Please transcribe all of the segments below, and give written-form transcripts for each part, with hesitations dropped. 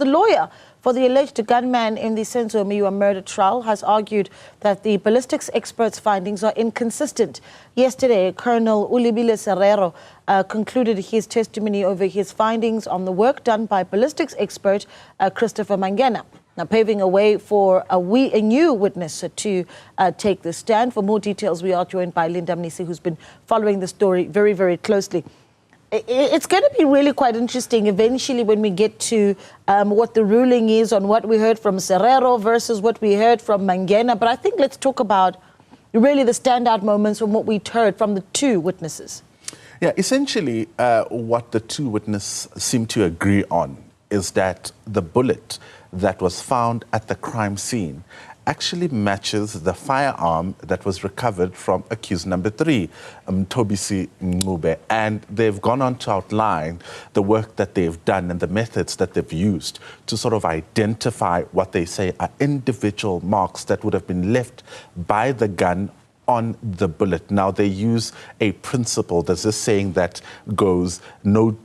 The lawyer for the alleged gunman in the Senzo Meyiwa murder trial has argued that the ballistics experts' findings are inconsistent. Yesterday, Colonel Ulibile Serrero concluded his testimony over his findings on the work done by ballistics expert Christopher Mangena. Now, paving a way for a new witness to take the stand. For more details, we are joined by Linda Mnisi, who's been following the story very, very closely. It's going to be really quite interesting eventually when we get to what the ruling is on what we heard from Serrero versus what we heard from Mangena. But I think let's talk about really the standout moments from what we heard from the two witnesses. Yeah, essentially what the two witnesses seem to agree on is that the bullet that was found at the crime scene actually matches the firearm that was recovered from accused number 3, Tobisi Ngube. And they've gone on to outline the work that they've done and the methods that they've used to sort of identify what they say are individual marks that would have been left by the gun on the bullet. Now, they use a principle. There's this saying that goes, no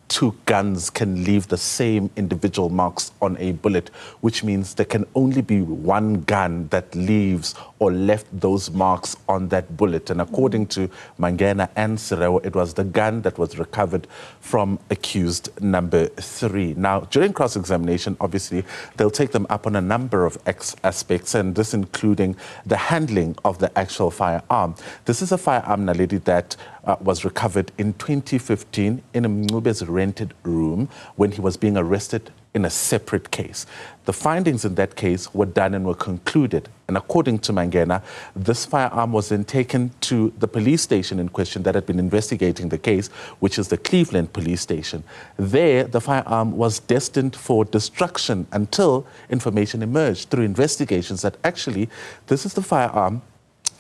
two guns can leave the same individual marks on a bullet, which means there can only be one gun that leaves or left those marks on that bullet. And according to Mangena and Serrero, it was the gun that was recovered from accused number 3. Now, during cross-examination, obviously, they'll take them up on a number of aspects, and this including the handling of the actual firearm. This is a firearm, Naledi, that was recovered in 2015 in Mngube's rented room when he was being arrested in a separate case. The findings in that case were done and were concluded. And according to Mangena, this firearm was then taken to the police station in question that had been investigating the case, which is the Cleveland police station. There, the firearm was destined for destruction until information emerged through investigations that actually this is the firearm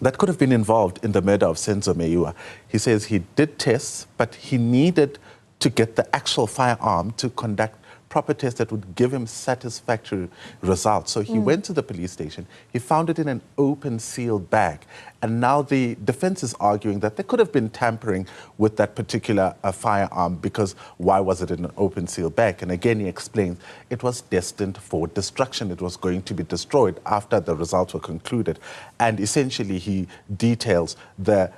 that could have been involved in the murder of Senzo Meyiwa. He says he did tests, but he needed to get the actual firearm to conduct proper tests that would give him satisfactory results. So he went to the police station, he found it in an open sealed bag, and now the defense is arguing that there could have been tampering with that particular firearm, because why was it in an open sealed bag? And again, he explains it was destined for destruction. It was going to be destroyed after the results were concluded. And essentially he details the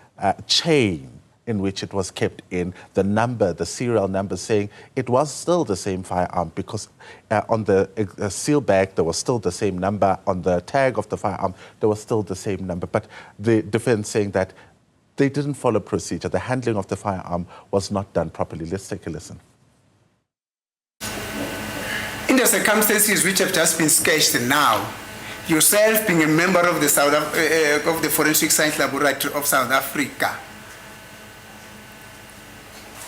chain in which it was kept in, the number, the serial number, saying it was still the same firearm, because on the seal bag there was still the same number, on the tag of the firearm there was still the same number. But the defense saying that they didn't follow procedure, the handling of the firearm was not done properly. Let's take a listen. In the circumstances which have just been sketched now, yourself being a member of the Forensic Science Laboratory of South Africa,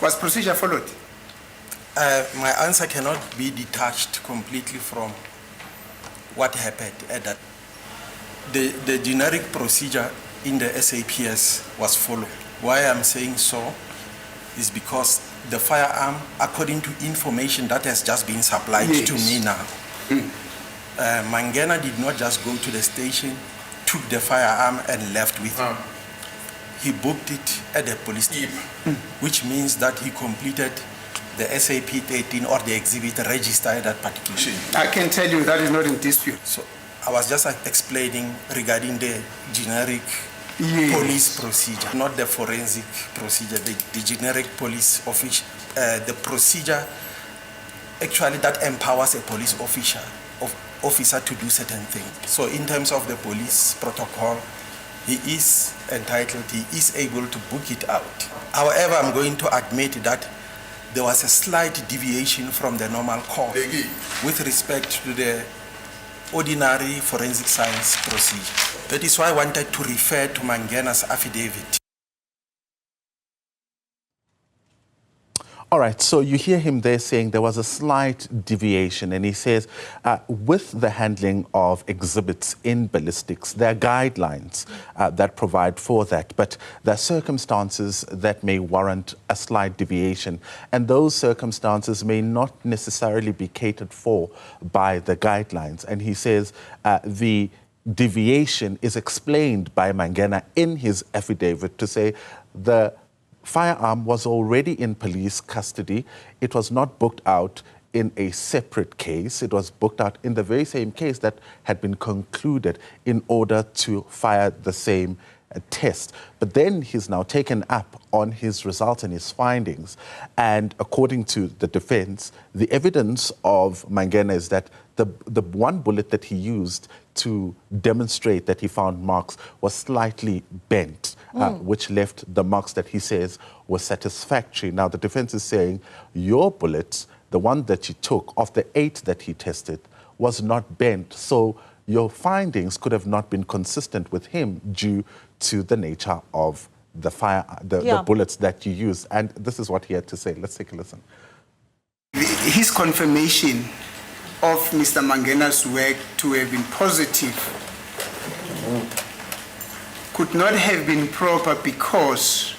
was procedure followed? My answer cannot be detached completely from what happened at that. The generic procedure in the SAPS was followed. Why I'm saying so is because the firearm, according to information that has just been supplied to me now, Mangena did not just go to the station, took the firearm and left with him. He booked it at the police station, which means that he completed the SAP 13 or the exhibit register at that particular time. I can tell you that is not in dispute. So I was just explaining regarding the generic police procedure, not the forensic procedure, the generic police official, the procedure actually that empowers a police officer to do certain things. So in terms of the police protocol, he is entitled, he is able to book it out. However, I'm going to admit that there was a slight deviation from the normal course with respect to the ordinary forensic science procedure. That is why I wanted to refer to Mangena's affidavit. All right, so you hear him there saying there was a slight deviation, and he says with the handling of exhibits in ballistics, there are guidelines that provide for that, but there are circumstances that may warrant a slight deviation, and those circumstances may not necessarily be catered for by the guidelines. And he says the deviation is explained by Mangena in his affidavit to say the firearm was already in police custody. It was not booked out. in a separate case. It was booked out in the very same case that had been concluded in order to fire the same test. But then he's now taken up on his results and his findings. And according to the defense, the evidence of Mangena is that the one bullet that he used to demonstrate that he found marks was slightly bent, which left the marks that he says were satisfactory. Now, the defense is saying your bullet, the one that you took, of the 8 that he tested, was not bent. So your findings could have not been consistent with him due to the nature of the the bullets that you used. And this is what he had to say. Let's take a listen. His confirmation of Mr. Mangena's work to have been positive could not have been proper because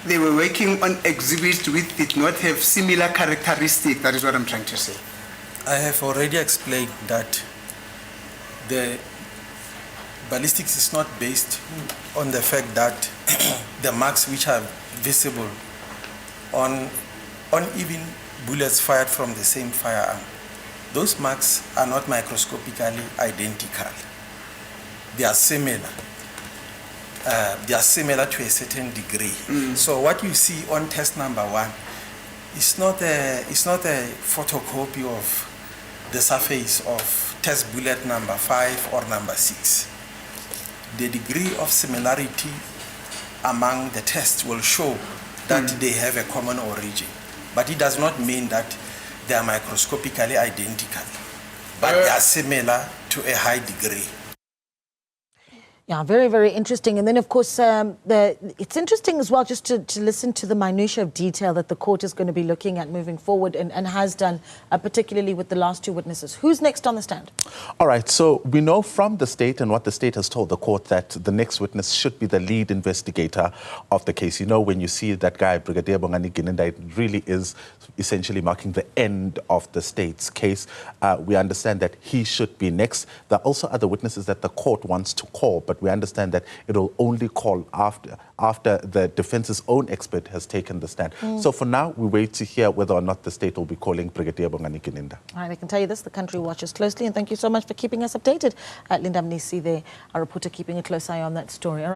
they were working on exhibits which did not have similar characteristics. That is what I'm trying to say. I have already explained that the ballistics is not based on the fact that the marks which are visible on even bullets fired from the same firearm, those marks are not microscopically identical. They are similar. They are similar to a certain degree. So what you see on test number 1 is not a photocopy of the surface of test bullet number 5 or number 6. The degree of similarity among the tests will show that they have a common origin. But it does not mean that they are microscopically identical, but they are similar to a high degree. Yeah, very, very interesting. And then, of course, it's interesting as well just to listen to the minutiae of detail that the court is going to be looking at moving forward and has done, particularly with the last 2 witnesses. Who's next on the stand? All right, so we know from the state and what the state has told the court that the next witness should be the lead investigator of the case. You know, when you see that guy, Brigadier Bongani Ginenda, it really is essentially marking the end of the state's case. We understand that he should be next. There are also other witnesses that the court wants to call, but we understand that it will only call after the defense's own expert has taken the stand. So for now, we wait to hear whether or not the state will be calling Brigadier Bongani Ginenda. All right, I can tell you this, the country watches closely, and thank you so much for keeping us updated. Linda Mnisi there, our reporter, keeping a close eye on that story.